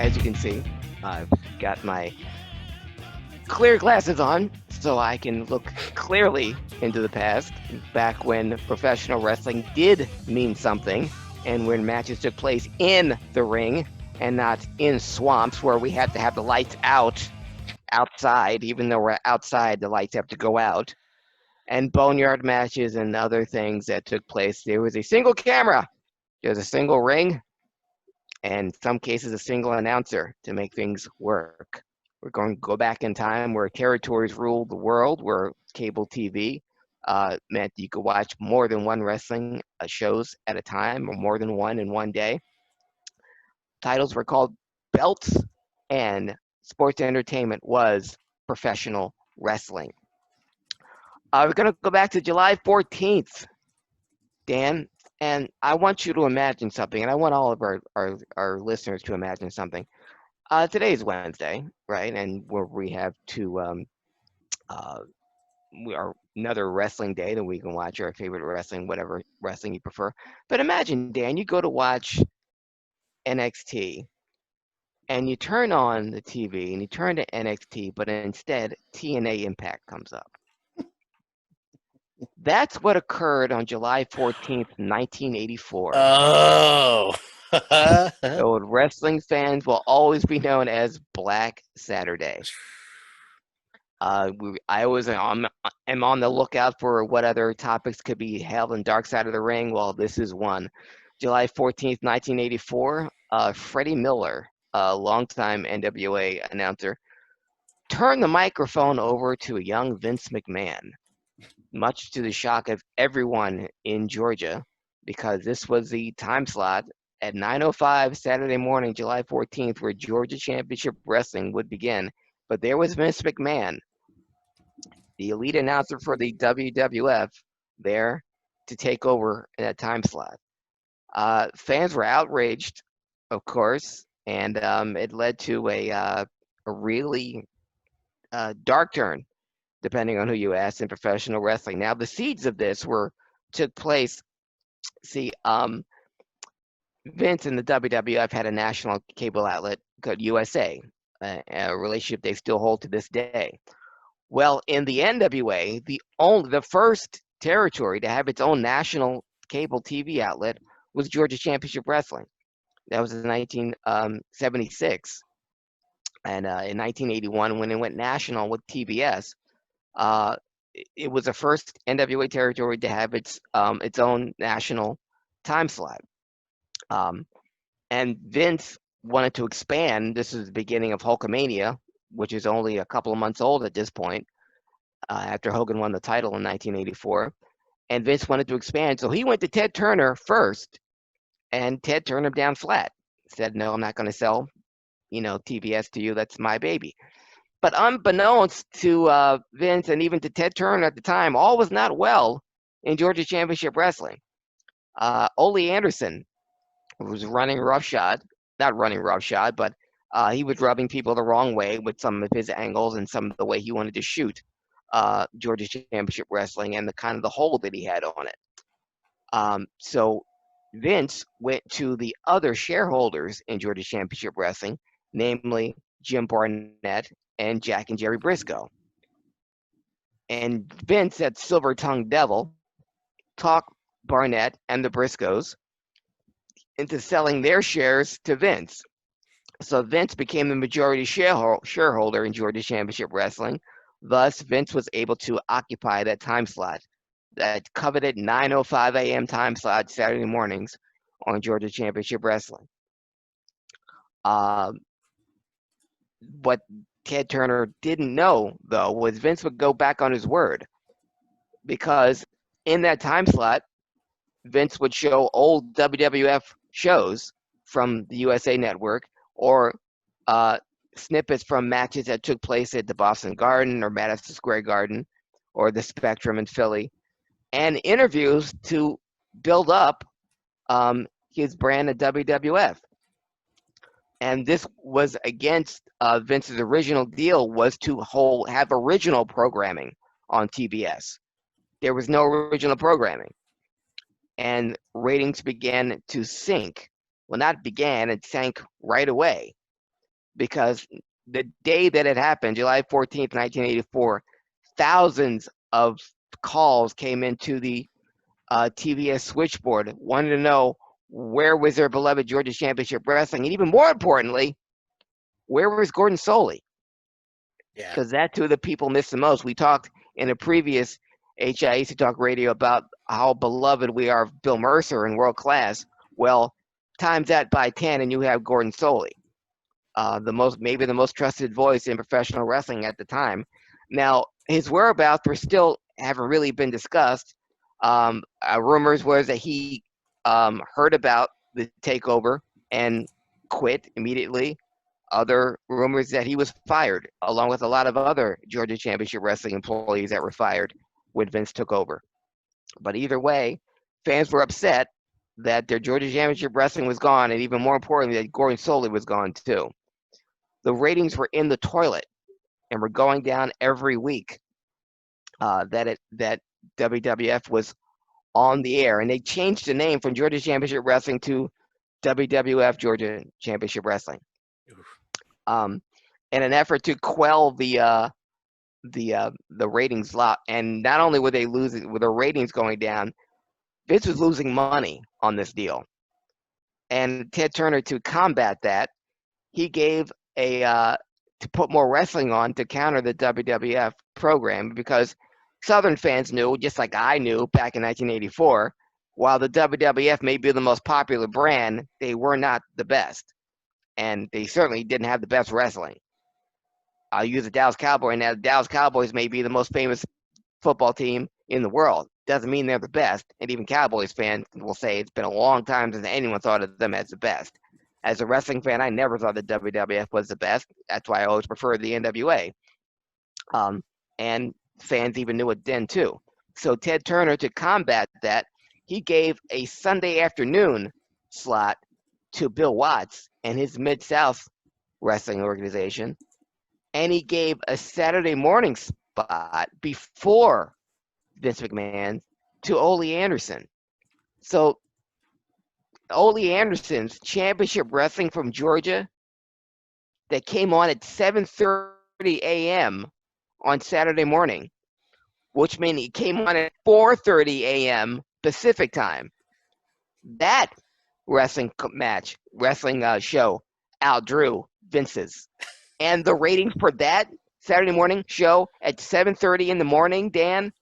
as you can see, I've got my clear glasses on so I can look clearly into the past, back when professional wrestling did mean something and when matches took place in the ring and not in swamps where we had to have the lights outside. Even though we're outside, the lights have to go out. And boneyard matches and other things that took place. There was a single camera, there's a single ring, and in some cases a single announcer to make things work. We're going to go back in time where territories ruled the world, where cable TV meant you could watch more than one wrestling shows at a time, or more than one in one day. Titles were called belts, and sports entertainment was professional wrestling. We're going to go back to July 14th, Dan, and I want you to imagine something, and I want all of our listeners to imagine something. Today is Wednesday, right? And where we have uh, we are another wrestling day that we can watch our favorite wrestling, whatever wrestling you prefer. But imagine, Dan, you go to watch NXT and you turn on the TV and you turn to NXT, but instead TNA Impact comes up. That's what occurred on July 14th, 1984. Oh. So wrestling fans will always be known as Black Saturday. I always am on the lookout for what other topics could be held in Dark Side of the Ring. Well, this is one. July 14th, 1984, Freddie Miller, a longtime NWA announcer, turned the microphone over to a young Vince McMahon, much to the shock of everyone in Georgia, because this was the time slot at 9:05 Saturday morning, July 14th, where Georgia Championship Wrestling would begin. But there was Vince McMahon, the elite announcer for the WWF, there to take over in that time slot. Fans were outraged, of course, and it led to a really dark turn, depending on who you ask, in professional wrestling. Now, the seeds of this took place. See, Vince and the WWF had a national cable outlet called USA, a relationship they still hold to this day. Well, in the NWA, the first territory to have its own national cable TV outlet was Georgia Championship Wrestling. That was in 1976. And in 1981, when it went national with TBS, it was the first NWA territory to have its own national time slot. And Vince wanted to expand. This is the beginning of Hulkamania, which is only a couple of months old at this point, after Hogan won the title in 1984. And Vince wanted to expand, so he went to Ted Turner first, and Ted turned him down flat. Said, "No, I'm not going to sell, TBS to you. That's my baby." But unbeknownst to Vince and even to Ted Turner at the time, all was not well in Georgia Championship Wrestling. Ole Anderson was running roughshod, not running roughshod, but he was rubbing people the wrong way with some of his angles and some of the way he wanted to shoot Georgia Championship Wrestling and the kind of the hold that he had on it. So Vince went to the other shareholders in Georgia Championship Wrestling, namely Jim Barnett and Jack and Jerry Briscoe. And Vince, that silver-tongued devil, talked Barnett and the Briscoes into selling their shares to Vince. So Vince became the majority shareholder in Georgia Championship Wrestling. Thus, Vince was able to occupy that time slot, that coveted 9:05 a.m. time slot Saturday mornings on Georgia Championship Wrestling. What Ted Turner didn't know, though, was Vince would go back on his word, because in that time slot, Vince would show old WWF shows from the USA Network, or snippets from matches that took place at the Boston Garden or Madison Square Garden or the Spectrum in Philly, and interviews to build up his brand of WWF. And this was against Vince's original deal, was to have original programming on TBS. There was no original programming. And ratings began to sink. Well, not began, it sank right away. because the day that it happened, July 14th, 1984, thousands of calls came into the TVS switchboard, wanted to know where was their beloved Georgia Championship Wrestling, and even more importantly, where was Gordon Soley? Yeah. Because that's who the people miss the most. We talked in a previous HIAC Talk Radio about how beloved we are of Bill Mercer and world class. Well, times that by 10, and you have Gordon Soley, maybe the most trusted voice in professional wrestling at the time. Now, his whereabouts were still haven't really been discussed. Rumors was that he heard about the takeover and quit immediately. Other rumors that he was fired, along with a lot of other Georgia Championship Wrestling employees that were fired when Vince took over. But either way, fans were upset that their Georgia Championship Wrestling was gone, and even more importantly, that Gordon Soley was gone too. The ratings were in the toilet and were going down every week. That WWF was on the air, and they changed the name from Georgia Championship Wrestling to WWF Georgia Championship Wrestling. Oof. In an effort to quell the ratings lot. And not only were they losing, with the ratings going down, Vince was losing money on this deal. And Ted Turner, to combat that, he gave to put more wrestling on to counter the WWF program, because Southern fans knew, just like I knew back in 1984, while the WWF may be the most popular brand, they were not the best. And they certainly didn't have the best wrestling. I'll use the Dallas Cowboys. Now, the Dallas Cowboys may be the most famous football team in the world. Doesn't mean they're the best. And even Cowboys fans will say it's been a long time since anyone thought of them as the best. As a wrestling fan, I never thought the WWF was the best. That's why I always preferred the NWA. And fans even knew it then too. So Ted Turner, to combat that, he gave a Sunday afternoon slot to Bill Watts and his Mid-South wrestling organization, and he gave a Saturday morning spot before Vince McMahon to Ole Anderson. So Ole Anderson's Championship Wrestling from Georgia that came on at 7:30 a.m. on Saturday morning, which meant he came on at 4:30 a.m. Pacific time. That wrestling show outdrew Vince's. And the ratings for that Saturday morning show at 7:30 in the morning, Dan,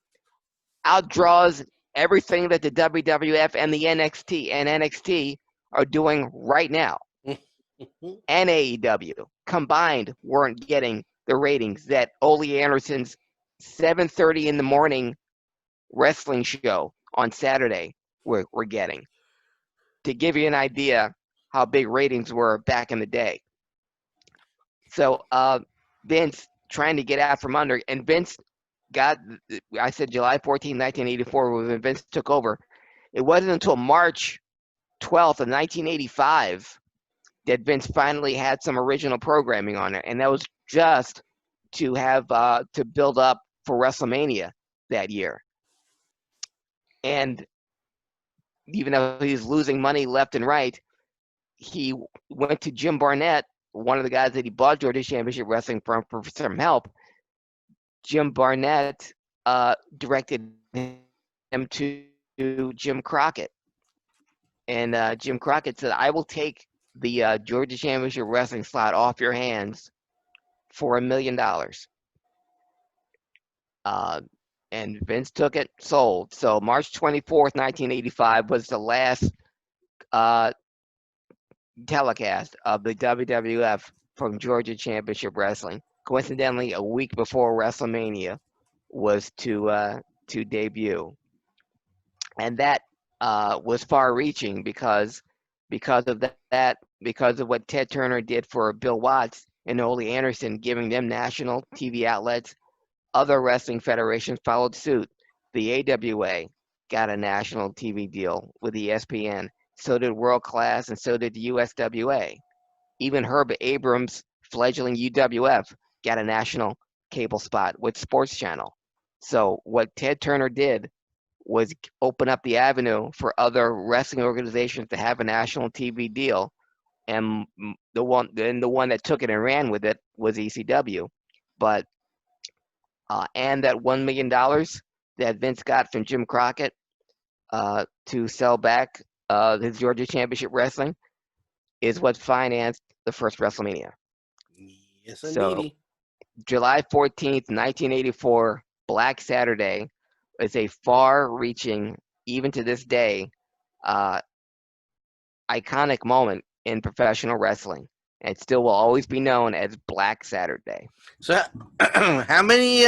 outdraws everything that the WWF and the NXT are doing right now. And AEW combined weren't getting the ratings that Ole Anderson's 7:30 in the morning wrestling show on Saturday were getting. To give you an idea how big ratings were back in the day. So Vince trying to get out from under, and Vince got, I said July 14, 1984, when Vince took over. It wasn't until March 12th of 1985 that Vince finally had some original programming on it, and that was just to have to build up for WrestleMania that year. And even though he's losing money left and right, he went to Jim Barnett, one of the guys that he bought Georgia Championship Wrestling from, for some help. Jim Barnett directed him to Jim Crockett. And Jim Crockett said, I will take the Georgia Championship Wrestling slot off your hands for $1 million. And Vince took it, sold. So March 24th, 1985 was the last telecast of the WWF from Georgia Championship Wrestling. Coincidentally, a week before WrestleMania was to debut, and that was far-reaching because of that, because of what Ted Turner did for Bill Watts and Ole Anderson, giving them national TV outlets. Other wrestling federations followed suit. The AWA got a national TV deal with ESPN. So did World Class, and so did the USWA. Even Herb Abrams' fledgling UWF got a national cable spot with Sports Channel. So what Ted Turner did was open up the avenue for other wrestling organizations to have a national TV deal, and the one that took it and ran with it was ECW, but and that $1 million that Vince got from Jim Crockett to sell back his Georgia Championship Wrestling is what financed the first WrestleMania. Yes, So indeedy. July 14th, 1984, Black Saturday, is a far-reaching, even to this day, uh, iconic moment in professional wrestling, and still will always be known as Black Saturday. So, how many?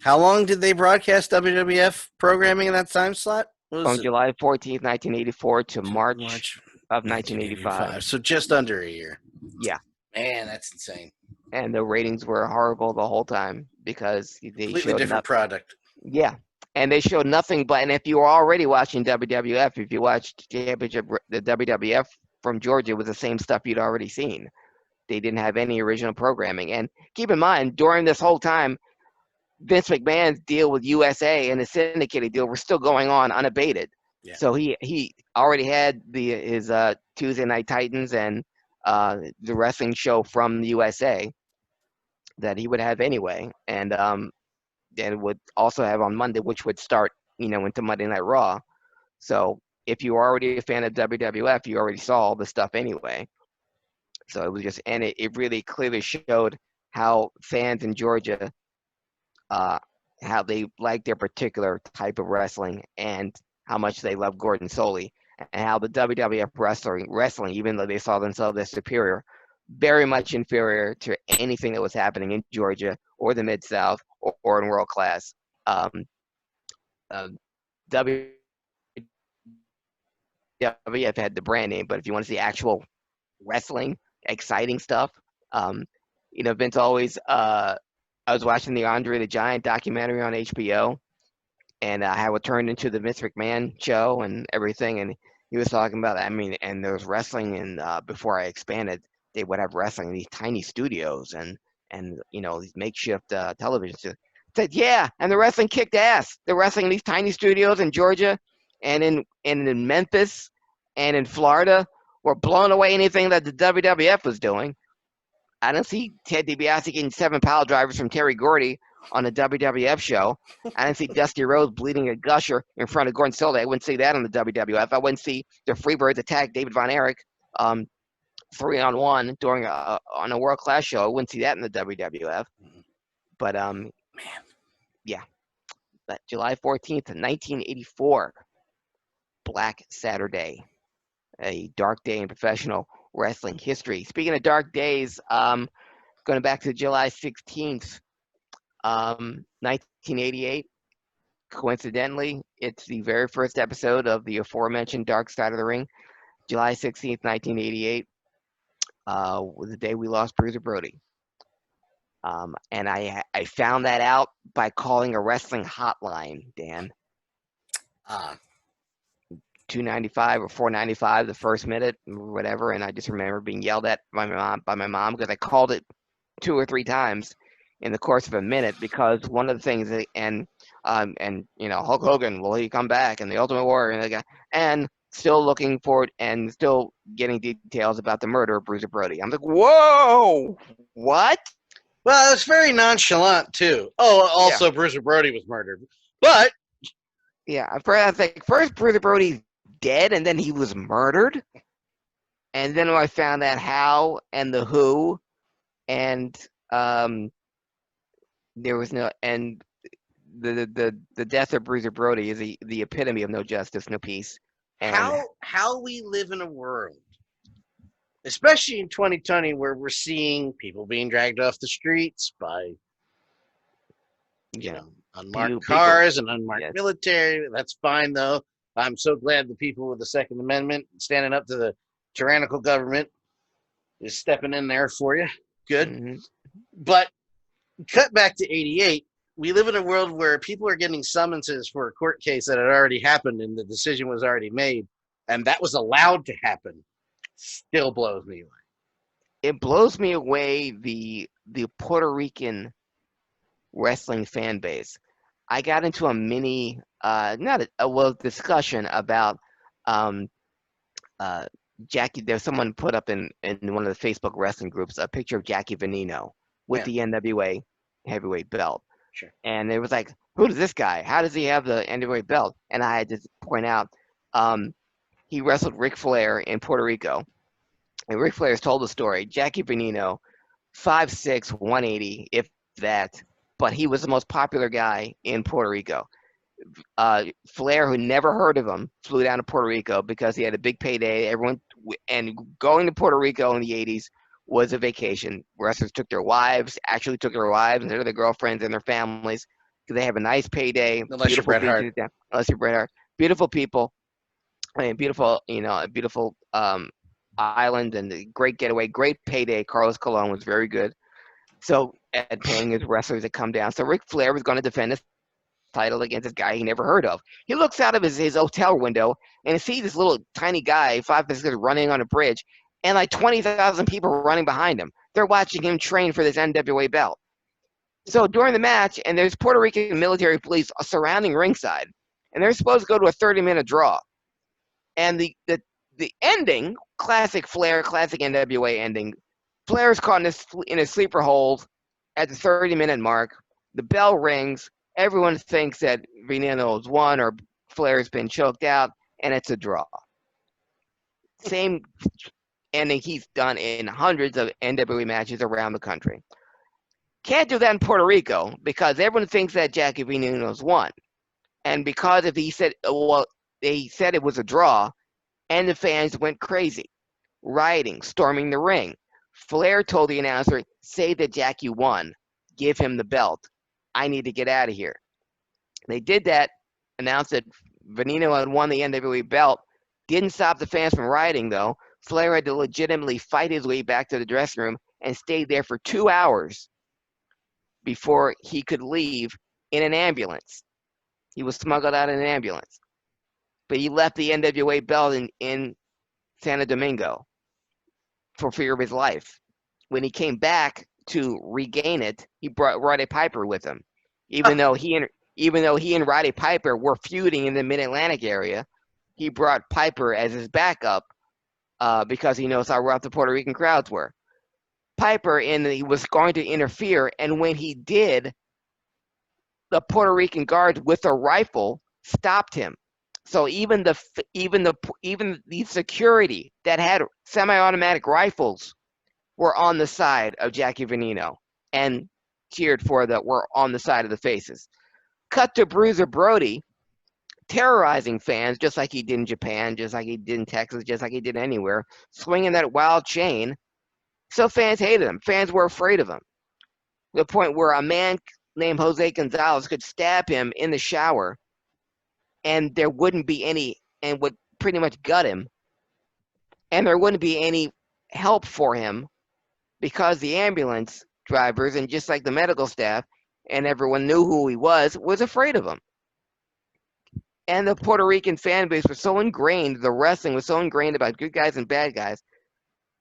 How long did they broadcast WWF programming in that time slot? What was From it? July 14th, 1984 to March March of 1985. So just under a year. Yeah, Man, that's insane. and the ratings were horrible the whole time because they Completely showed different product. yeah, and they showed nothing but. And if you were already watching WWF, if you watched Championship, the WWF from Georgia, it was the same stuff you'd already seen. They didn't have any original programming. And keep in mind, during this whole time, Vince McMahon's deal with USA and the syndicated deal were still going on unabated. Yeah. So he already had his Tuesday Night Titans and the wrestling show from the USA that he would have anyway, and would also have on Monday, which would start into Monday Night Raw. So if you were already a fan of WWF, you already saw all the stuff anyway. So it was just, and it really clearly showed how fans in Georgia, how they like their particular type of wrestling and how much they love Gordon Soley, and how the WWF wrestling, even though they saw themselves as superior, very much inferior to anything that was happening in Georgia or the Mid-South or in world class. WWF had the brand name, but if you want to see actual wrestling, exciting stuff, Vince always. I was watching the Andre the Giant documentary on HBO, and how it turned into the Vince McMahon show and everything, and he was talking about. I mean, and there was wrestling, and before I expanded, they would have wrestling in these tiny studios and these makeshift television studios. Said, yeah, and the wrestling kicked ass. The wrestling in these tiny studios in Georgia and in Memphis and in Florida were blown away anything that the WWF was doing. I don't see Ted DiBiase getting 7 pile drivers from Terry Gordy on a WWF show. I didn't see Dusty Rhodes bleeding a gusher in front of Gordon Solie. I wouldn't see that on the WWF. I wouldn't see the Freebirds attack David Von Erich 3-on-1 on a world class show. I wouldn't see that in the WWF. But Man. yeah. But July 14th, 1984, Black Saturday, a dark day in professional wrestling history. Speaking of dark days, going back to July 16th, 1988. Coincidentally, it's the very first episode of the aforementioned Dark Side of the Ring. July 16th, 1988, was the day we lost Bruiser Brody. And I found that out by calling a wrestling hotline, Dan. 295 or 495 the first minute or whatever, and I just remember being yelled at by my mom because I called it 2 or 3 times in the course of a minute, because one of the things and Hulk Hogan, will he come back, and the Ultimate Warrior, and still looking for it and still getting details about the murder of Bruiser Brody. I'm like, whoa, what? Well, it's very nonchalant too. Oh, also Bruiser Brody was murdered, but yeah, I think first Bruiser Brody's dead, and then he was murdered, and then I found out how and the who, and there was no, and the death of Bruiser Brody is the epitome of no justice, no peace. And how we live in a world, especially in 2020, where we're seeing people being dragged off the streets by unmarked cars and unmarked military. That's fine, though. I'm so glad the people with the Second Amendment standing up to the tyrannical government is stepping in there for you. Good. Mm-hmm. But cut back to 88. We live in a world where people are getting summonses for a court case that had already happened and the decision was already made, and that was allowed to happen. Still blows me away. It blows me away the Puerto Rican wrestling fan base. I got into a mini discussion about Jackie, there's someone put up in one of the Facebook wrestling groups a picture of Jackie Veneno with Yeah, the NWA heavyweight belt. sure. And it was like, who is this guy? How does he have the NWA belt? And I had to point out, um, he wrestled Ric Flair in Puerto Rico. And Ric Flair's told the story. Jackie Veneno, 5'6", 180, if that. But he was the most popular guy in Puerto Rico. Flair, who never heard of him, flew down to Puerto Rico because he had a big payday. And going to Puerto Rico in the 80s was a vacation. Wrestlers took their wives, and their girlfriends and their families because they have a nice payday, Unless you're beautiful Bret Hart. beaches down. Unless you're Bret Hart, beautiful people, I mean, beautiful, a beautiful island and a great getaway, great payday. Carlos Colon was very good. So at paying his wrestlers to come down. So Ric Flair was going to defend his title against this guy he never heard of. He looks out of his hotel window and sees this little tiny guy, 5'6", running on a bridge, and like 20,000 people running behind him. They're watching him train for this NWA belt. So during the match, and there's Puerto Rican military police surrounding ringside, and they're supposed to go to a 30-minute draw. And the ending, classic Flair, classic NWA ending, Flair's caught in a sleeper hold at the 30-minute mark. The bell rings. Everyone thinks that Veneno has won or Flair's been choked out, and it's a draw. Same ending he's done in hundreds of NWA matches around the country. Can't do that in Puerto Rico because everyone thinks that Jackie Veneno's won. And because if he said, well, they said it was a draw, and the fans went crazy, rioting, storming the ring. Flair told the announcer, say that Jackie won. Give him the belt. I need to get out of here. They did that, announced that Veneno had won the NWA belt. Didn't stop the fans from rioting, though. Flair had to legitimately fight his way back to the dressing room and stayed there for 2 hours before he could leave in an ambulance. He was smuggled out in an ambulance. But he left the NWA belt in Santo Domingo for fear of his life. When he came back to regain it, he brought Roddy Piper with him. Even though he and Roddy Piper were feuding in the Mid-Atlantic area, he brought Piper as his backup because he knows how rough the Puerto Rican crowds were. Piper he was going to interfere, and when he did, the Puerto Rican guards with a rifle stopped him. So even the security that had semi-automatic rifles were on the side of Jackie Veneno and cheered for were on the side of the faces. Cut to Bruiser Brody terrorizing fans just like he did in Japan, just like he did in Texas, just like he did anywhere, swinging that wild chain. So fans hated him. Fans were afraid of him. To the point where a man named Jose Gonzalez could stab him in the shower and there wouldn't be any, and would pretty much gut him, and there wouldn't be any help for him because the ambulance drivers and just like the medical staff and everyone knew who he was afraid of him. And the Puerto Rican fan base was so ingrained, the wrestling was so ingrained about good guys and bad guys.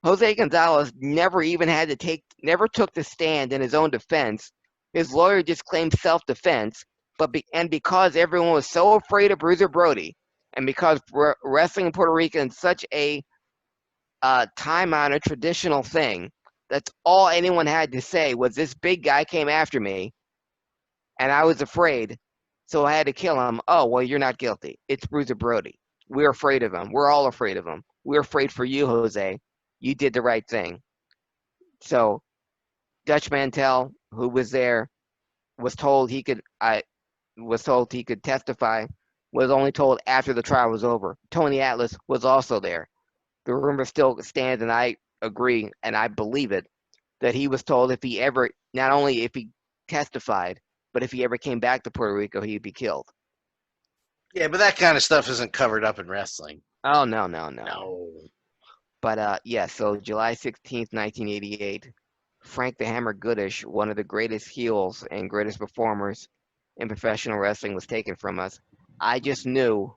Jose Gonzalez never took the stand in his own defense. His lawyer just claimed self-defense. And because everyone was so afraid of Bruiser Brody, and because wrestling in Puerto Rico is such a time-honored traditional thing, that's all anyone had to say was this big guy came after me, and I was afraid, so I had to kill him. Oh, well, you're not guilty. It's Bruiser Brody. We're afraid of him. We're all afraid of him. We're afraid for you, Jose. You did the right thing. So Dutch Mantel, who was there, was told he could testify, was only told after the trial was over. Tony Atlas was also there. The rumor still stands, and I agree, and I believe it, that he was told not only if he testified, but if he ever came back to Puerto Rico, he'd be killed. Yeah, but that kind of stuff isn't covered up in wrestling. Oh, no. No. But so July 16th, 1988, Frank the Hammer Goodish, one of the greatest heels and greatest performers in professional wrestling, was taken from us. I just knew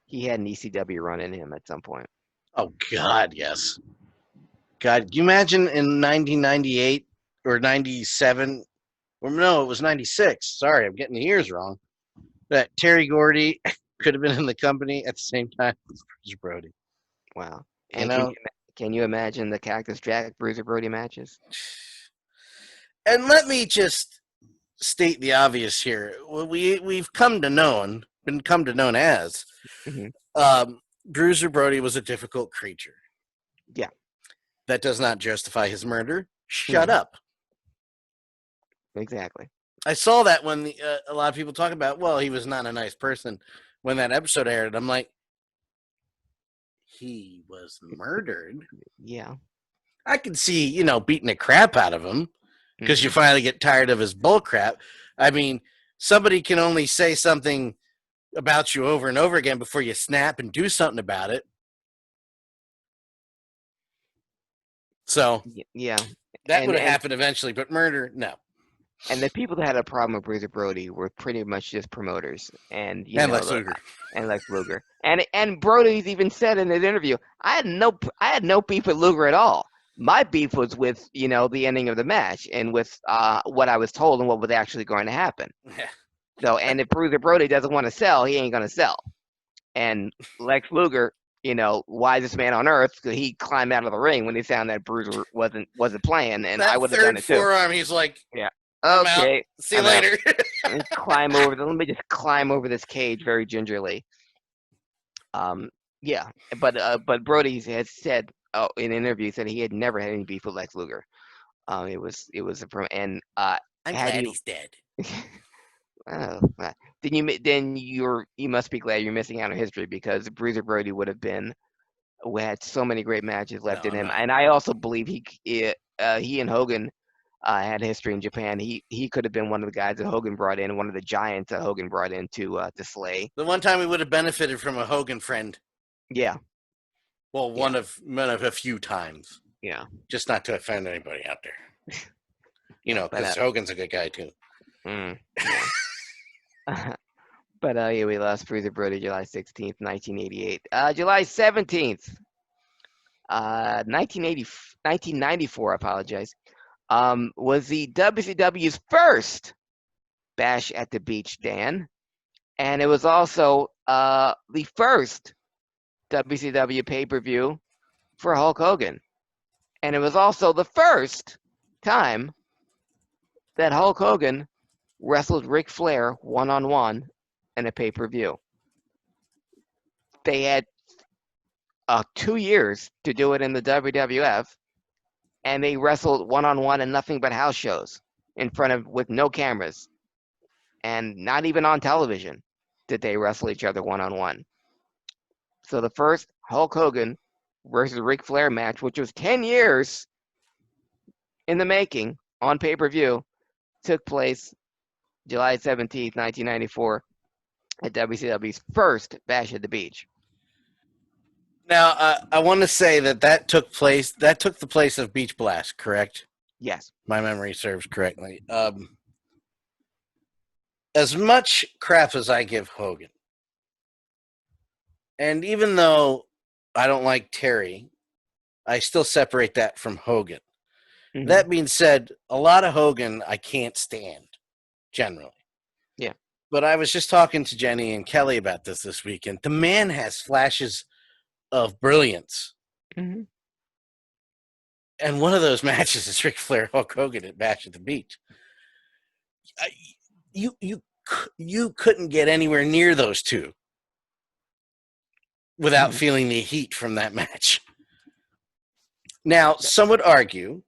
he had an ECW run in him at some point. Oh, God, yes. God, can you imagine in 1998 or 97? Or no, it was 96. Sorry, I'm getting the years wrong. That Terry Gordy could have been in the company at the same time as Bruiser Brody. Wow. You And know, can you imagine the Cactus Jack Bruiser Brody matches? and let me just state the obvious here. We've come to known as Hmm. Bruiser Brody was a difficult creature. Yeah. That does not justify his murder. Shut No, up. exactly. I saw that when a lot of people talk about, well, he was not a nice person when that episode aired. I'm like, he was murdered. Yeah. I could see, beating the crap out of him because you Hmm. finally get tired of his bull crap. I mean, somebody can only say something about you over and over again before you snap and do something about it. So Yeah. that would And have happened eventually, but murder, no. the people that had a problem with Bruiser Brody were pretty much just promoters, and And Lex Luger. and Lex Luger, and Brody's even said in his interview, I had no beef with Luger at all. My beef was with the ending of the match and with what I was told and what was actually going to happen. Yeah. So, and if Bruiser Brody doesn't want to sell, he ain't going to sell. And Lex Luger, wisest man on earth, he climbed out of the ring when he found that Bruiser wasn't playing, and I That would have done third it too. forearm, he's like, Yeah. I'm out. Okay. See you I'm out. later. Let me just climb over this cage very gingerly. Yeah, but Brody has said in interviews that he had never had any beef with Lex Luger. It was and I'm had glad he he's dead. oh, you must be glad you're missing out on history because Bruiser Brody would have been who had so many great matches left No, in I'm him, not. and I also believe he and Hogan had history in Japan. He could have been one of the guys that Hogan brought in, one of the giants that Hogan brought in to slay. The one time we would have benefited from a Hogan friend. Yeah, Well, yeah, one of a few times. yeah, Just not to offend anybody out there. yeah. Because Hogan's a good guy too. Yeah. But yeah, we lost Bruiser Brody July 16th, 1988. July 17th, 1994, I apologize, was the WCW's first Bash at the Beach, Dan. And it was also the first WCW pay-per-view for Hulk Hogan. And it was also the first time that Hulk Hogan wrestled Ric Flair one-on-one in a pay-per-view. They had 2 years to do it in the WWF, and they wrestled one-on-one in nothing but house shows with no cameras, and not even on television did they wrestle each other one-on-one. So the first Hulk Hogan versus Ric Flair match, which was 10 years in the making on pay-per-view, took place July 17th, 1994 at WCW's first Bash at the Beach. Now, I want to say that took the place of Beach Blast, correct? Yes. My memory serves correctly. As much crap as I give Hogan, and even though I don't like Terry, I still separate that from Hogan. Mm-hmm. That being said, a lot of Hogan I can't stand, generally. Yeah. But I was just talking to Jenny and Kelly about this weekend. The man has flashes of brilliance. Mm-hmm. And one of those matches is Ric Flair Hulk Hogan at Bash at the Beach. You couldn't get anywhere near those two without Mm-hmm. feeling the heat from that match. Now, some would argue,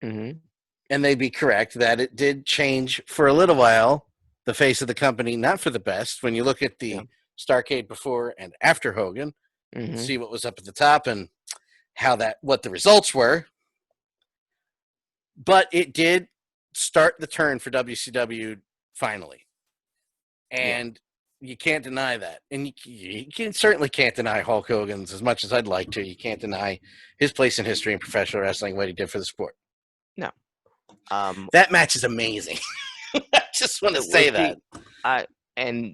Mm-hmm. and they'd be correct, that it did change for a little while the face of the company, not for the best. When you look at the Starrcade before and after Hogan, Mm-hmm. see what was up at the top and what the results were. But it did start the turn for WCW finally. And you can't deny that. And you certainly can't deny Hulk Hogan's, as much as I'd like to. You can't deny his place in history in professional wrestling, what he did for the sport. No. That match is amazing. I just want to say that.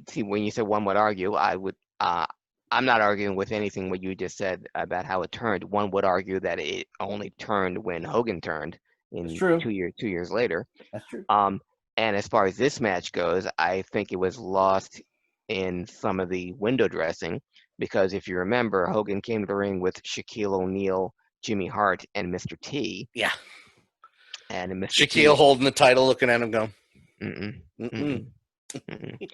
See, when you said one would argue, I would. I'm not arguing with anything what you just said about how it turned. One would argue that it only turned when Hogan turned in 2 years. 2 years later. That's true. And as far as this match goes, I think it was lost in some of the window dressing, because if you remember, Hogan came to the ring with Shaquille O'Neal, Jimmy Hart, and Mr. T. Yeah. And Mr. Shaquille T. holding the title, looking at him going, Mm-mm, mm-mm. mm-mm, mm-mm.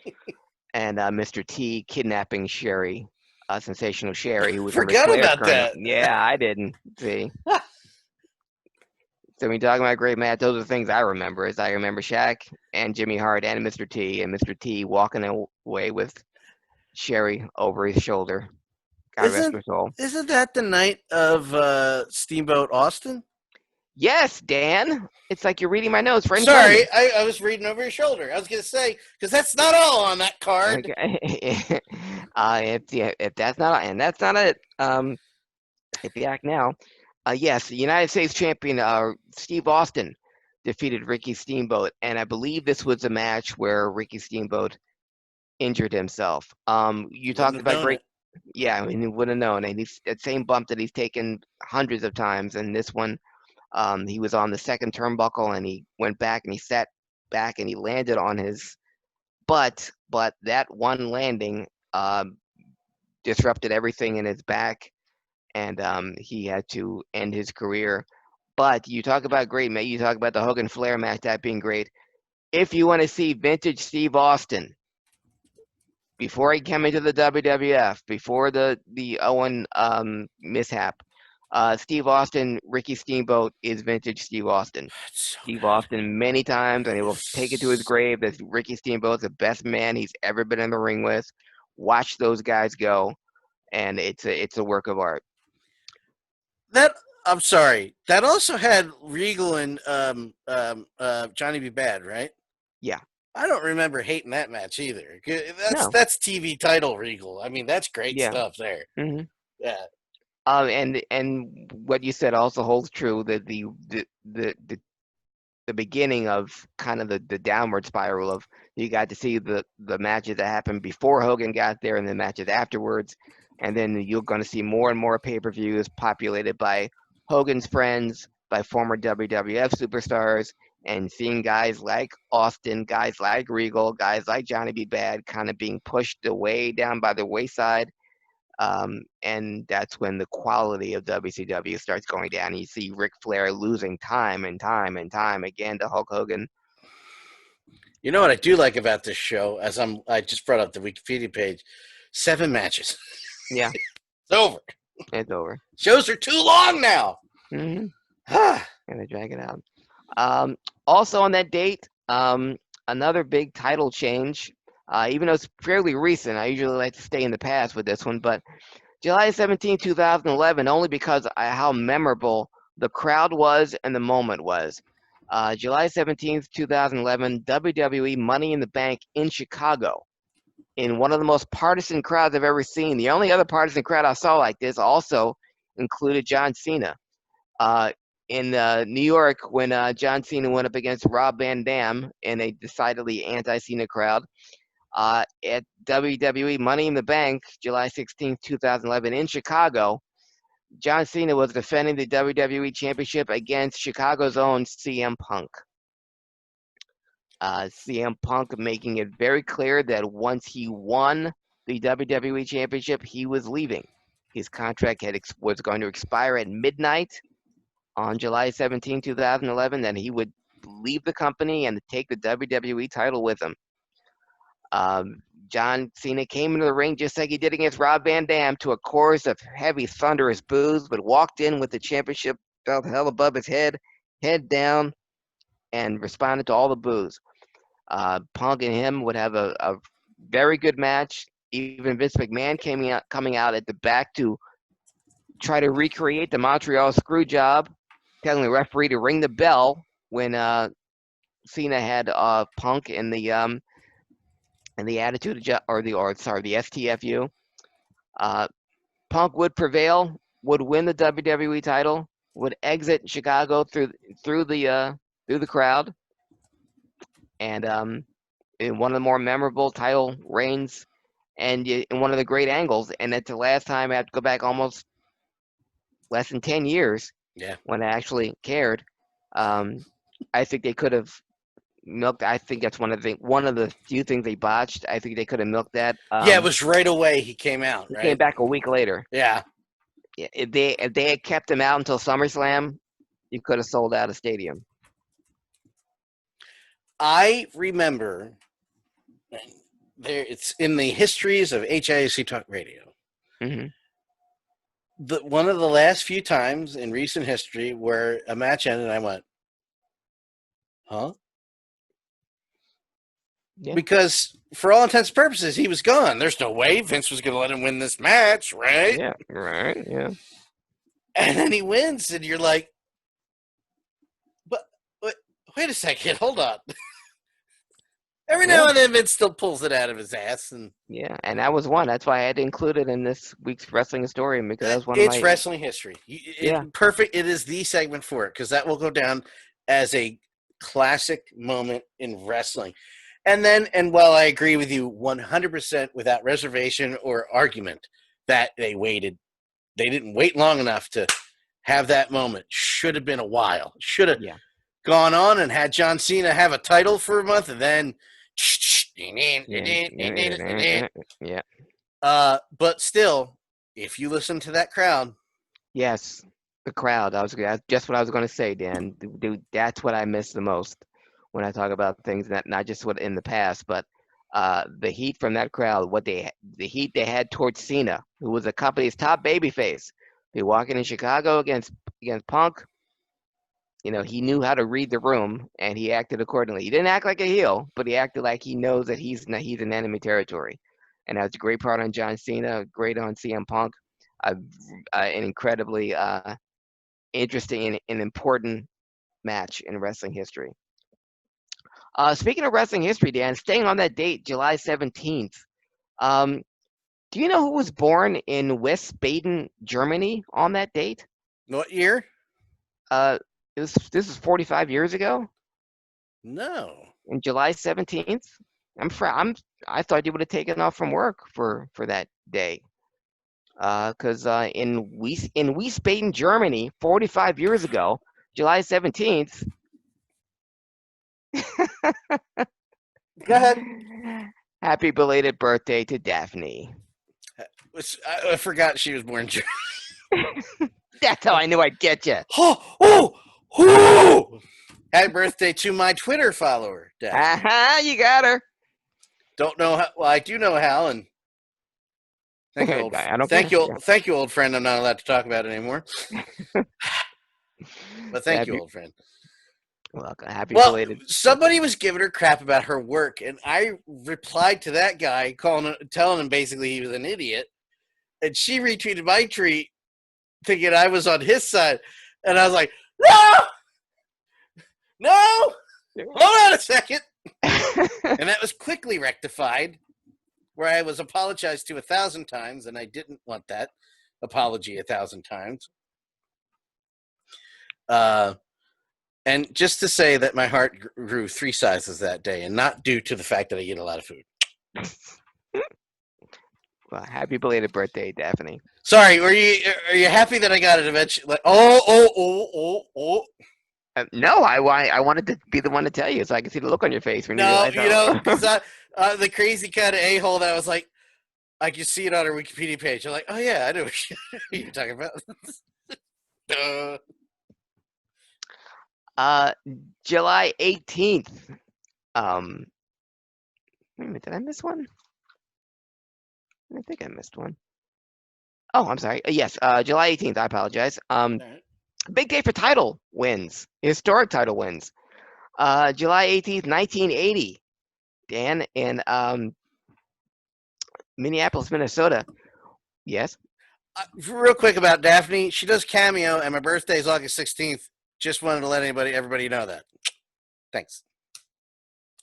And Mr. T kidnapping Sherry, Sensational Sherry, who was in Ric Forgot Flair's about current. that. Yeah, I didn't see. So when you're talking about great match, those are the things I remember. Is I remember Shaq and Jimmy Hart and Mr. T walking away with Sherry over his shoulder. God rest Isn't her soul. isn't that the night of Steamboat Austin? Yes, Dan. It's like you're reading my notes for Sorry, entertainment. I was reading over your shoulder. I was going to say, because that's not all on that card. Okay. If that's not and that's not it. Hit the act now. Yes, the United States champion Steve Austin defeated Ricky Steamboat, and I believe this was a match where Ricky Steamboat injured himself. You Wouldn't talked have about known great. it. Yeah, I mean, he would have known, and he's that same bump that he's taken hundreds of times, and this one, he was on the second turnbuckle, and he went back and he sat back and he landed on his butt, but that one landing disrupted everything in his back, and he had to end his career. But you talk about great, mate. You talk about the Hogan Flair match, that being great. If you want to see vintage Steve Austin, before he came into the WWF, before the Owen mishap, Steve Austin, Ricky Steamboat is vintage Steve Austin. It's so Steve good. Austin many times, and he will take it to his grave that Ricky Steamboat's the best man he's ever been in the ring with. Watch those guys go, and it's a work of art. That I'm sorry. That also had Regal and Johnny B. Bad, right? Yeah, I don't remember hating that match either. no, That's TV title Regal. I mean, that's great yeah. stuff there. hmm Yeah. and what you said also holds true that the beginning of kind of the downward spiral of you got to see the matches that happened before Hogan got there and the matches afterwards, and then you're going to see more and more pay-per-views populated by Hogan's friends, by former WWF superstars, and seeing guys like Austin, guys like Regal, guys like Johnny B. Bad kind of being pushed away down by the wayside. And that's when the quality of WCW starts going down. You see Ric Flair losing time and time and time again to Hulk Hogan. You know what I do like about this show? I just brought up the Wikipedia page. 7 matches. Yeah, It's over. it's over. Shows are too long now. hmm Ah, Gonna drag it out. Also on that date, another big title change. Even though it's fairly recent, I usually like to stay in the past with this one, but July 17, 2011, only because how memorable the crowd was and the moment was. July 17th, 2011, WWE Money in the Bank in Chicago, in one of the most partisan crowds I've ever seen. The only other partisan crowd I saw like this also included John Cena. In New York, when John Cena went up against Rob Van Dam in a decidedly anti-Cena crowd, at WWE Money in the Bank, July 16th, 2011, in Chicago, John Cena was defending the WWE Championship against Chicago's own CM Punk. CM Punk making it very clear that once he won the WWE Championship, he was leaving. His contract was going to expire at midnight on July 17, 2011, that he would leave the company and take the WWE title with him. John Cena came into the ring just like he did against Rob Van Dam to a chorus of heavy, thunderous boos, but walked in with the championship belt held above his head down, and responded to all the boos. Punk and him would have a very good match. Even Vince McMahon coming out at the back to try to recreate the Montreal screw job, telling the referee to ring the bell when Cena had Punk in the attitude the STFU. Punk would prevail, would win the WWE title, would exit Chicago through the crowd, and in one of the more memorable title reigns, and in one of the great angles. And it's the last time I have to go back almost less than 10 years yeah. when I actually cared. I think they could have milked. I think that's one of the few things they botched. I think they could have milked that. Yeah, it was right away he came out, He right? came back a week later. Yeah. Yeah, if they had kept him out until SummerSlam, you could have sold out a stadium. I remember it's in the histories of HIAC Talk Radio. Hmm. One of the last few times in recent history where a match ended, I went, huh? Yeah. Because for all intents and purposes, he was gone. There's no way Vince was going to let him win this match, right? Yeah. Right. Yeah. And then he wins, and you're like, but wait a second, hold on. Every now and then, Vince still pulls it out of his ass, and and that was one. That's why I had to include it in this week's wrestling historian because that was one of my. It's wrestling history. Perfect. It is the segment for it because that will go down as a classic moment in wrestling. And while I agree with you 100% without reservation or argument that they didn't wait long enough to have that moment. Should have been a while. Should have gone on and had John Cena have a title for a month and then. Yeah. But still, if you listen to that crowd. Yes, the crowd. That's just what I was going to say, Dan. Dude, that's what I miss the most when I talk about things that not just what in the past, but the heat from that crowd. The heat they had towards Cena, who was the company's top babyface. They walking in Chicago against Punk. You know, he knew how to read the room and he acted accordingly. He didn't act like a heel, but he acted like he knows that he's in enemy territory. And that was a great part on John Cena, great on CM Punk, an incredibly interesting and important match in wrestling history. Speaking of wrestling history, Dan, staying on that date, July 17th, do you know who was born in West Baden, Germany on that date? What year? This is 45 years ago. No. In July 17th. I thought you would have taken off from work for that day. Because in Wiesbaden, Germany, 45 years ago, July 17th. Go ahead. Happy belated birthday to Daphne. I forgot she was born in Germany. That's how I knew I'd get you. Happy birthday to my Twitter follower, Daphne. You got her. Don't know how. Well, I do know how, and thank you, old friend. I'm not allowed to talk about it anymore. But thank you, old friend. Welcome. Happy belated. Somebody was giving her crap about her work, and I replied to that guy, telling him basically he was an idiot, and she retweeted my tweet, thinking I was on his side, and I was like, no, hold on a second. And that was quickly rectified, where I was apologized to 1,000 times, and I didn't want that apology 1,000 times. And just to say that my heart grew 3 sizes that day, and not due to the fact that I eat a lot of food. Well, happy belated birthday, Daphne. Sorry, are you happy that I got it eventually? Like, No, I wanted to be the one to tell you, so I could see the look on your face when you realized. Because the crazy kind of a-hole that was like, I could see it on her Wikipedia page. I'm like, oh yeah, I know what you're talking about. July 18th. Wait a minute, did I miss one? I think I missed one. Oh, I'm sorry. Yes, July 18th. I apologize. Big day for title wins, historic title wins. July 18th, 1980. Dan, in Minneapolis, Minnesota. Yes. Real quick about Daphne, she does cameo, and my birthday is August 16th. Just wanted to let everybody know that. Thanks.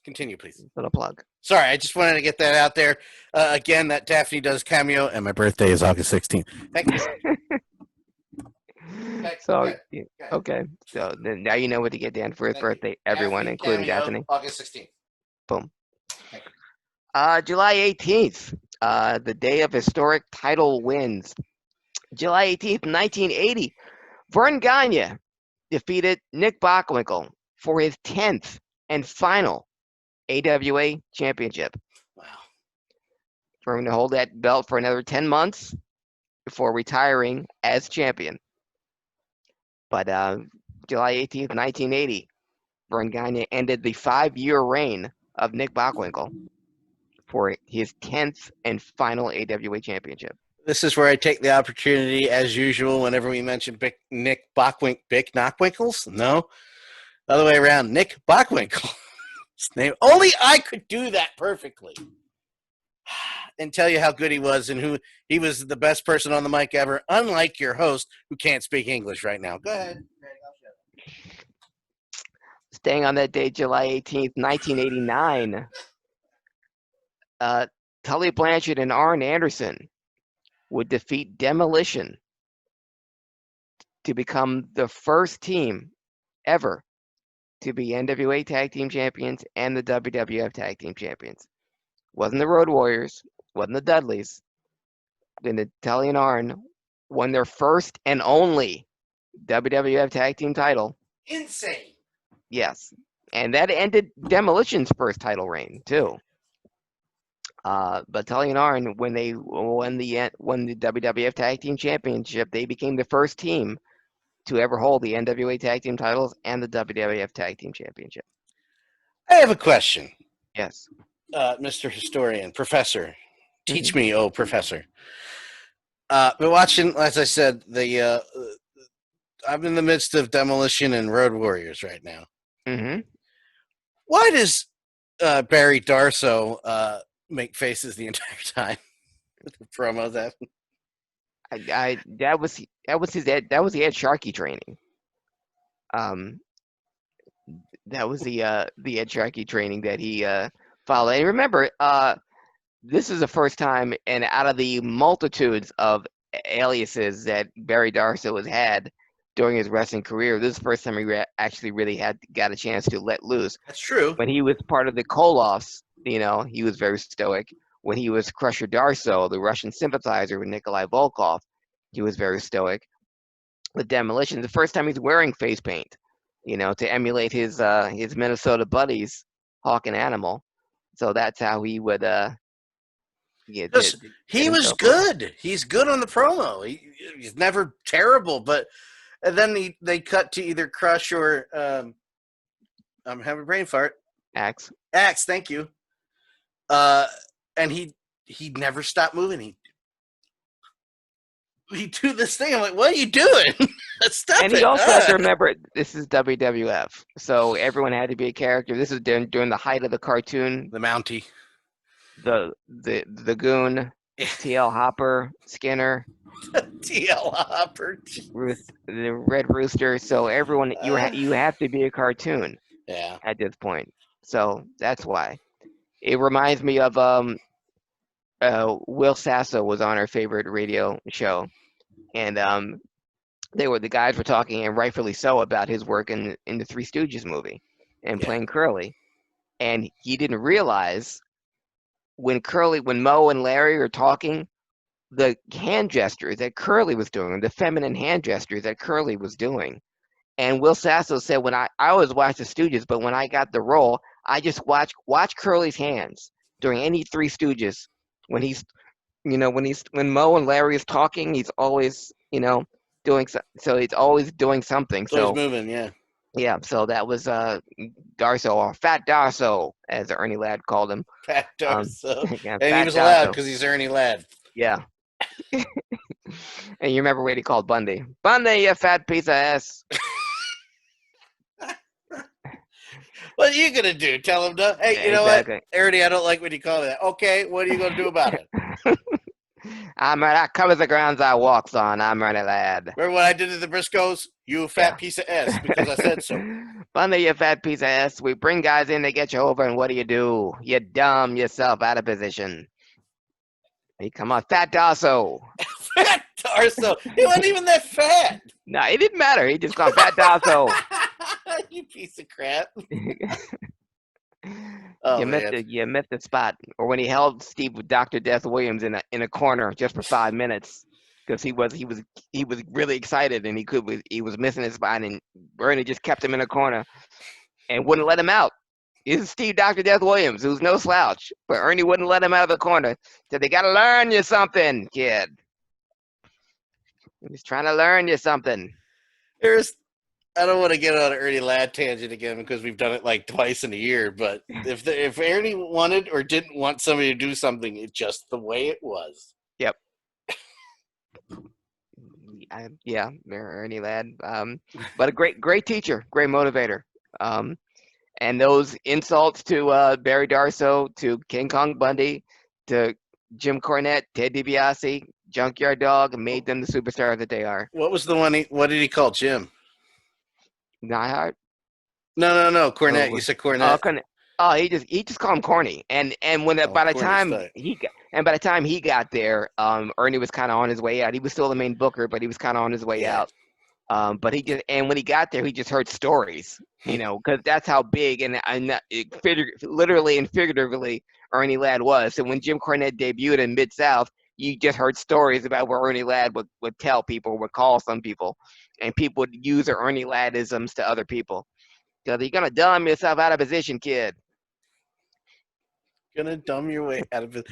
Continue, please. Little plug. Sorry, I just wanted to get that out there. Again, that Daphne does cameo, and my birthday is August 16th. Thank you. Okay. So now you know what to get Dan for his birthday. Everyone, Daphne, including cameo, Daphne. August 16th. Boom. July 18th, the day of historic title wins. July 18th, 1980, Vern Gagne defeated Nick Bockwinkel for his 10th and final AWA championship. Wow. For him to hold that belt for another 10 months before retiring as champion. But July 18th, 1980, Vern Gagne ended the 5-year reign of Nick Bockwinkel for his 10th and final AWA championship. This is where I take the opportunity, as usual, whenever we mention Nick Knockwinkles. No, other way around. Nick Bockwinkel. His name. Only I could do that perfectly. And tell you how good he was and who he was, the best person on the mic ever, unlike your host who can't speak English right now. Go ahead. Staying on that date, July 18th, 1989, Tully Blanchard and Arn Anderson would defeat Demolition to become the first team ever to be NWA Tag Team Champions and the WWF Tag Team Champions. Wasn't the Road Warriors, wasn't the Dudleys. Then the Tully and Arn won their first and only WWF Tag Team title. Insane. Yes. And that ended Demolition's first title reign, too. But Tully and Arn, when they won the WWF Tag Team Championship, they became the first team to ever hold the NWA Tag Team titles and the WWF Tag Team Championship. I have a question. Yes. Mr. Historian, Professor. Teach me, oh, Professor. Been watching, as I said, I'm in the midst of Demolition and Road Warriors right now. Mm-hmm. Why does Barry Darso make faces the entire time with the promos? That was the Ed Sharkey training. That was the Ed Sharkey training that he followed. And remember, this is the first time, and out of the multitudes of aliases that Barry Darso has had during his wrestling career, this is the first time he actually really got a chance to let loose. That's true. When he was part of the Koloffs, he was very stoic. When he was Crusher Darso, the Russian sympathizer with Nikolai Volkov, he was very stoic. With Demolition, the first time he's wearing face paint, to emulate his Minnesota buddies, Hawk and Animal. So that's how he would. He was good. He's good on the promo. He's never terrible, but and then they cut to either Crush or I'm having a brain fart. Axe, thank you. And he never stopped moving. He do this thing. I'm like, what are you doing? Stop and it. he also has to remember this is WWF, so everyone had to be a character. This is during the height of the cartoon. The Mountie, the Goon, TL Hopper, Skinner, TL Hopper, the Red Rooster. So everyone, you have to be a cartoon. Yeah. At this point, so that's why. It reminds me of Will Sasso was on our favorite radio show, and the guys were talking, and rightfully so, about his work in the Three Stooges movie and playing Curly, and he didn't realize when Mo and Larry are talking, the hand gestures that Curly was doing, the feminine hand gestures that Curly was doing. And Will Sasso said, when I always watch the Stooges, but when I got the role, I just watch Curly's hands during any Three Stooges. When when Mo and Larry is talking, he's always doing so. He's always doing something. So he's moving, yeah. Yeah, so that was Darso, or Fat Darso, as Ernie Ladd called him. Fat Darso, and Fat he was allowed Darso. because he's Ernie Ladd. Yeah. And you remember what he called Bundy? Bundy, you fat piece of ass. What are you going to do? Tell him to, hey, you know what? Ernie, I don't like what you call it. Okay, what are you going to do about it? I cover the grounds I walks on. I'm Ernie Ladd. Remember what I did to the Briscoes? You fat piece of ass, because I said so. Bundy, you fat piece of ass. We bring guys in to get you over, and what do? You dumb yourself out of position. Hey, come on, Fat Darso. Fat Darso. He wasn't even that fat. No, it didn't matter. He just called Fat Darso. You piece of crap. You missed the spot. Or when he held Dr. Death Williams in a corner just for 5 minutes because he was really excited and he was missing his spot, and Bernie just kept him in a corner and wouldn't let him out. This is Steve Dr. Death Williams, who's no slouch, but Ernie wouldn't let him out of the corner. Said, they got to learn you something, kid. He's trying to learn you something. There's I don't want to get on an Ernie Ladd tangent again because we've done it like twice in a year. But if Ernie wanted or didn't want somebody to do something, it's just the way it was. Yep. Yeah, Ernie Ladd. But a great teacher, great motivator. And those insults to Barry Darso, to King Kong Bundy, to Jim Cornette, Ted DiBiase, Junkyard Dog made them the superstars that they are. What was the one? What did he call Jim? Neidhart? No. Cornette. You said Cornette. Oh, Cornette. Oh, he just called him corny. And when by the time he got there, Ernie was kind of on his way out. He was still the main booker, but he was kind of on his way out. But when he got there, he just heard stories, because that's how big and literally and figuratively Ernie Ladd was. So when Jim Cornette debuted in Mid-South, you just heard stories about where Ernie Ladd would tell people, would call some people, and people would use their Ernie Ladd-isms to other people. Because you're going to dumb yourself out of position, kid. Gonna dumb your way out of it.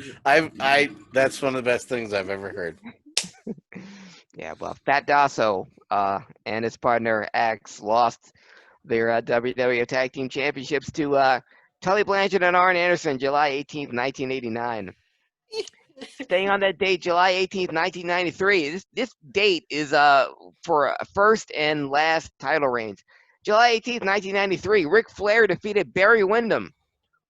That's one of the best things I've ever heard. Yeah, well, Fat Dasso and his partner Axe lost their WWF Tag Team Championships to Tully Blanchard and Arn Anderson, July 18th, 1989. Staying on that date, July 18th, 1993. This date is for a first and last title reigns. July 18th, 1993, Ric Flair defeated Barry Windham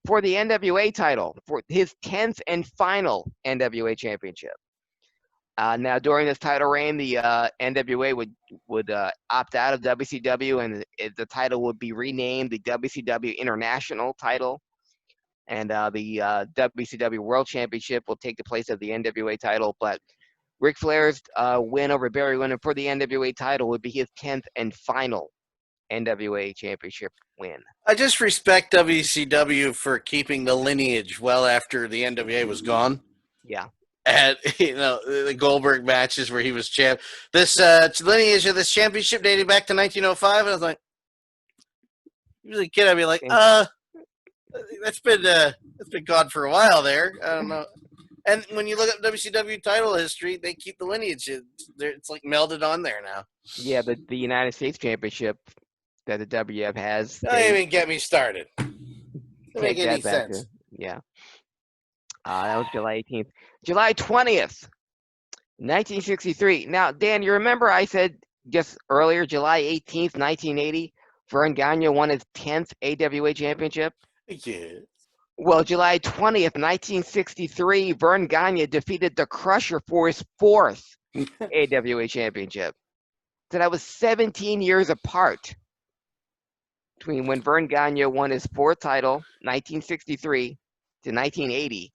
for the NWA title, for his 10th and final NWA championship. Now, during this title reign, the NWA would opt out of WCW, and the title would be renamed the WCW International title. And the WCW World Championship will take the place of the NWA title. But Ric Flair's win over Barry Windham for the NWA title would be his 10th and final NWA Championship win. I just respect WCW for keeping the lineage well after the NWA was gone. Yeah. And, the Goldberg matches where he was champ. This lineage of this championship dated back to 1905. And I was like, he was a kid. I'd be like, that's been gone for a while there. I don't know. And when you look at WCW title history, they keep the lineage. It's like melded on there now. Yeah, the United States Championship that the WF has. Don't even get me started. Doesn't make any sense. Yeah. That was July 18th. July 20th, 1963. Now, Dan, you remember I said just earlier, July 18th, 1980, Vern Gagne won his 10th AWA championship? Yeah. Well, July 20th, 1963, Vern Gagne defeated the Crusher for his 4th AWA championship. So that was 17 years apart between when Vern Gagne won his 4th title, 1963, to 1980,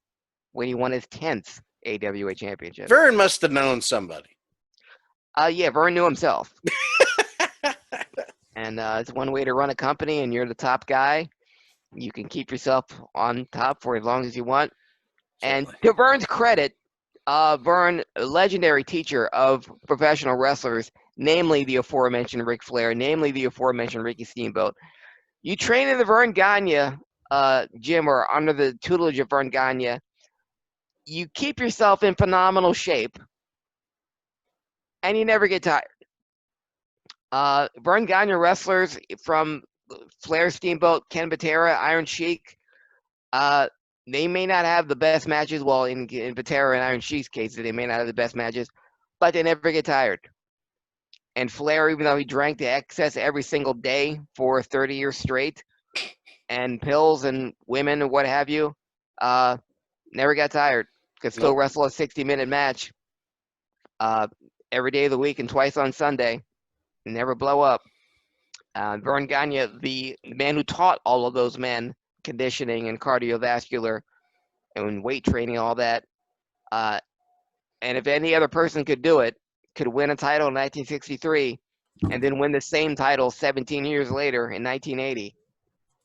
when he won his 10th AWA championship. Vern must have known somebody. Yeah, Vern knew himself. And it's one way to run a company, and you're the top guy. You can keep yourself on top for as long as you want. And to Vern's credit, Vern, a legendary teacher of professional wrestlers, namely the aforementioned Ric Flair, namely the aforementioned Ricky Steamboat. You train in the Vern Gagne gym, or under the tutelage of Vern Gagne, you keep yourself in phenomenal shape, and you never get tired. Vern Gagne wrestlers from Flair, Steamboat, Ken Patera, Iron Sheik, they may not have the best matches. Well, in Patera and Iron Sheik's cases, they may not have the best matches, but they never get tired. And Flair, even though he drank the excess every single day for 30 years straight, and pills and women and what have you, never got tired. Could still wrestle a 60-minute match every day of the week and twice on Sunday. Never blow up. Vern Gagne, the man who taught all of those men conditioning and cardiovascular and weight training, all that. And if any other person could do it, could win a title in 1963 and then win the same title 17 years later in 1980.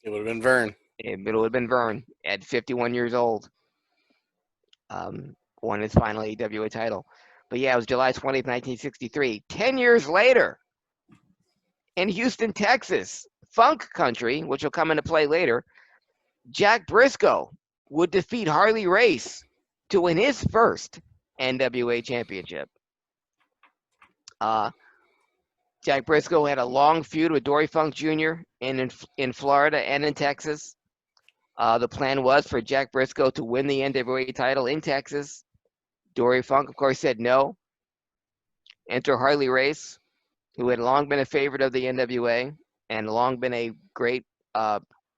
It would have been Vern. It would have been Vern at 51 years old. Won his final AWA title. But yeah, it was July 20th, 1963. 10 years later, in Houston, Texas, funk country, which will come into play later, Jack Briscoe would defeat Harley Race to win his first NWA championship. Jack Briscoe had a long feud with Dory Funk Jr. in Florida and in Texas. The plan was for Jack Briscoe to win the NWA title in Texas. Dory Funk, of course, said no. Enter Harley Race, who had long been a favorite of the NWA and long been a great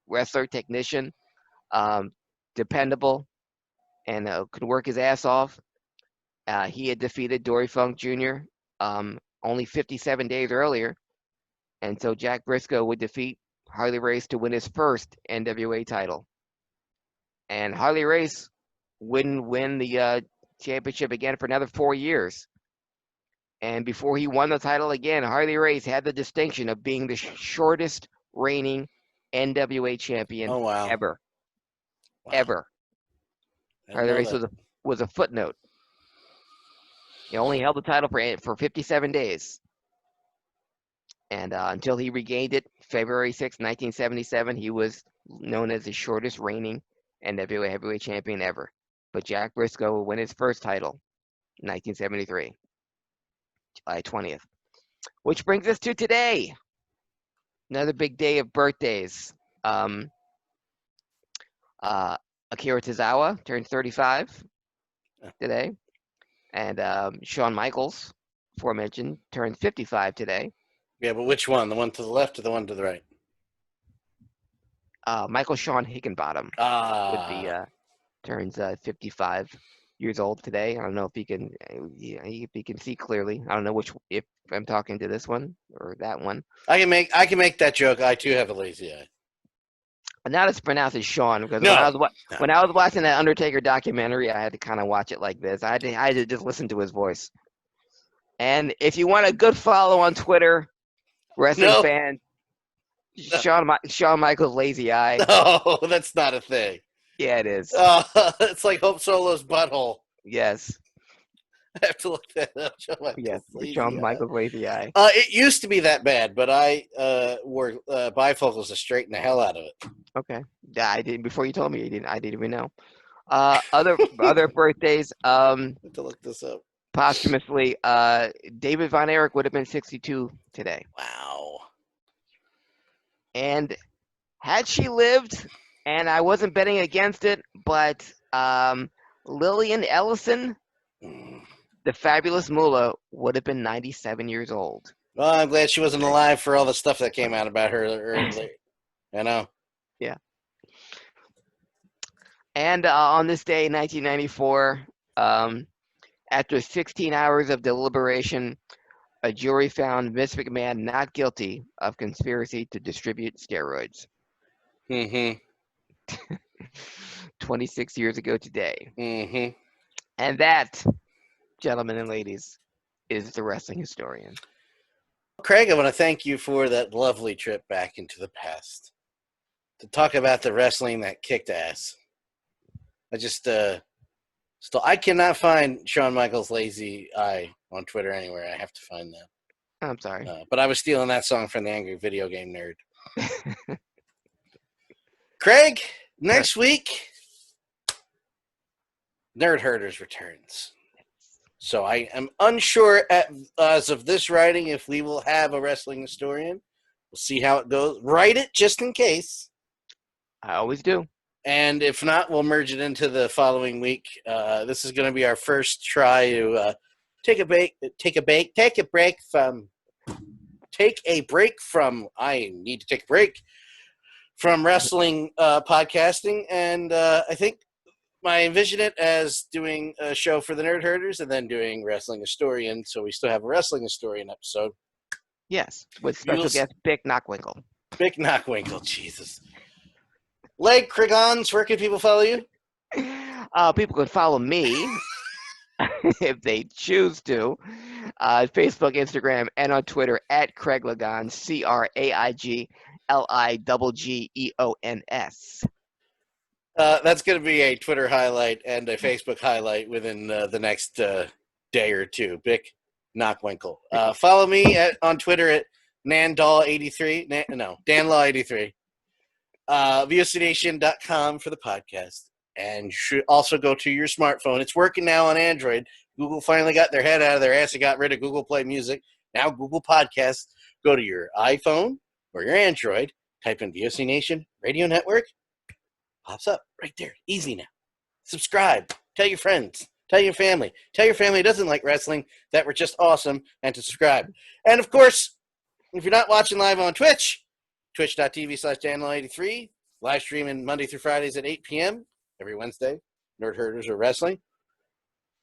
wrestler, technician, dependable, and could work his ass off. He had defeated Dory Funk Jr. Only 57 days earlier, and so Jack Briscoe would defeat Harley Race to win his first NWA title. And Harley Race wouldn't win the championship again for another 4 years. And before he won the title again, Harley Race had the distinction of being the shortest reigning NWA champion ever. Wow. Ever. Harley Race was a footnote. He only held the title for 57 days. And until he regained it, February 6, 1977, he was known as the shortest reigning NWA heavyweight champion ever. But Jack Briscoe will win his first title in 1973, July 20th. Which brings us to today. Another big day of birthdays. Akira Tazawa turned 35 today. And Shawn Michaels, aforementioned, turned 55 today. Yeah, but which one? The one to the left or the one to the right? Michael Sean Higginbottom would be turns 55 years old today. I don't know if he can see clearly. I don't know if I'm talking to this one or that one. I can make that joke. I too have a lazy eye. But now it's pronounced as Sean because No. when I was watching that Undertaker documentary, I had to kind of watch it like this. I had to just listen to his voice. And if you want a good follow on Twitter, wrestling fan, Shawn Michaels lazy eye. No, that's not a thing. Yeah, it is. It's like Hope Solo's butthole. Yes. I have to look that up. Shawn Michaels lazy eye. It used to be that bad, but I wore bifocals to straighten the hell out of it. Okay. Yeah, I didn't. Before you told me, I didn't even know. Other birthdays. I have to look this up. Posthumously, David Von Erich would have been 62 today. Wow. And had she lived, and I wasn't betting against it, but Lillian Ellison, the fabulous Moolah, would have been 97 years old. Well, I'm glad she wasn't alive for all the stuff that came out about her earlier. You know? Yeah. And on this day, 1994, after 16 hours of deliberation, a jury found Miss McMahon not guilty of conspiracy to distribute steroids. 26 years ago today. And that, gentlemen and ladies, is the wrestling historian. Craig, I want to thank you for that lovely trip back into the past to talk about the wrestling that kicked ass. I just I cannot find Shawn Michaels' lazy eye on Twitter anywhere. I have to find that. I'm sorry. But I was stealing that song from the Angry Video Game Nerd. Craig, next week, Nerd Herders returns. So I am unsure as of this writing if we will have a wrestling historian. We'll see how it goes. Write it just in case. I always do. And if not, we'll merge it into the following week. This is going to be our first try to take a break from wrestling podcasting. And I think I envision it as doing a show for the Nerd Herders and then doing Wrestling Historian. So we still have a Wrestling Historian episode. Yes, with special guest Bick Knockwinkle. Bick Knockwinkle, Jesus. Leg Krigons, where can people follow you? People can follow me if they choose to. Facebook, Instagram, and on Twitter at Craig Lagons, CraigLiggeons. That's going to be a Twitter highlight and a Facebook highlight within the next day or two. Bick Knockwinkle. Follow me on Twitter at Nandaw83. Danlaw83. vocnation.com for the podcast. And you should also go to your smartphone. It's working now on Android. Google finally got their head out of their ass and got rid of Google Play Music. Now Google Podcasts. Go to your iPhone or your Android. Type in VOC Nation Radio Network. Pops up right there. Easy now. Subscribe. Tell your friends. Tell your family. Tell your family who doesn't like wrestling that we're just awesome and to subscribe. And, of course, if you're not watching live on Twitch, twitch.tv/Daniel83, live streaming Monday through Fridays at 8 p.m. every Wednesday, Nerd Herders or Wrestling.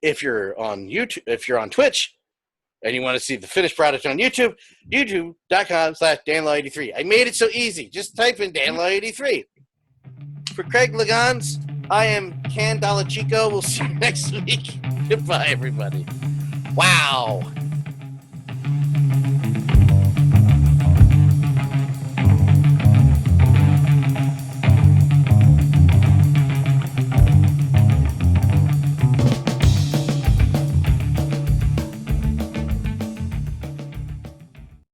If you're on YouTube, if you're on Twitch and you want to see the finished product on YouTube, youtube.com/Daniel83. I made it so easy. Just type in Daniel83. For Craig Lagans, I am Can Dalachico. We'll see you next week. Goodbye, everybody. Wow.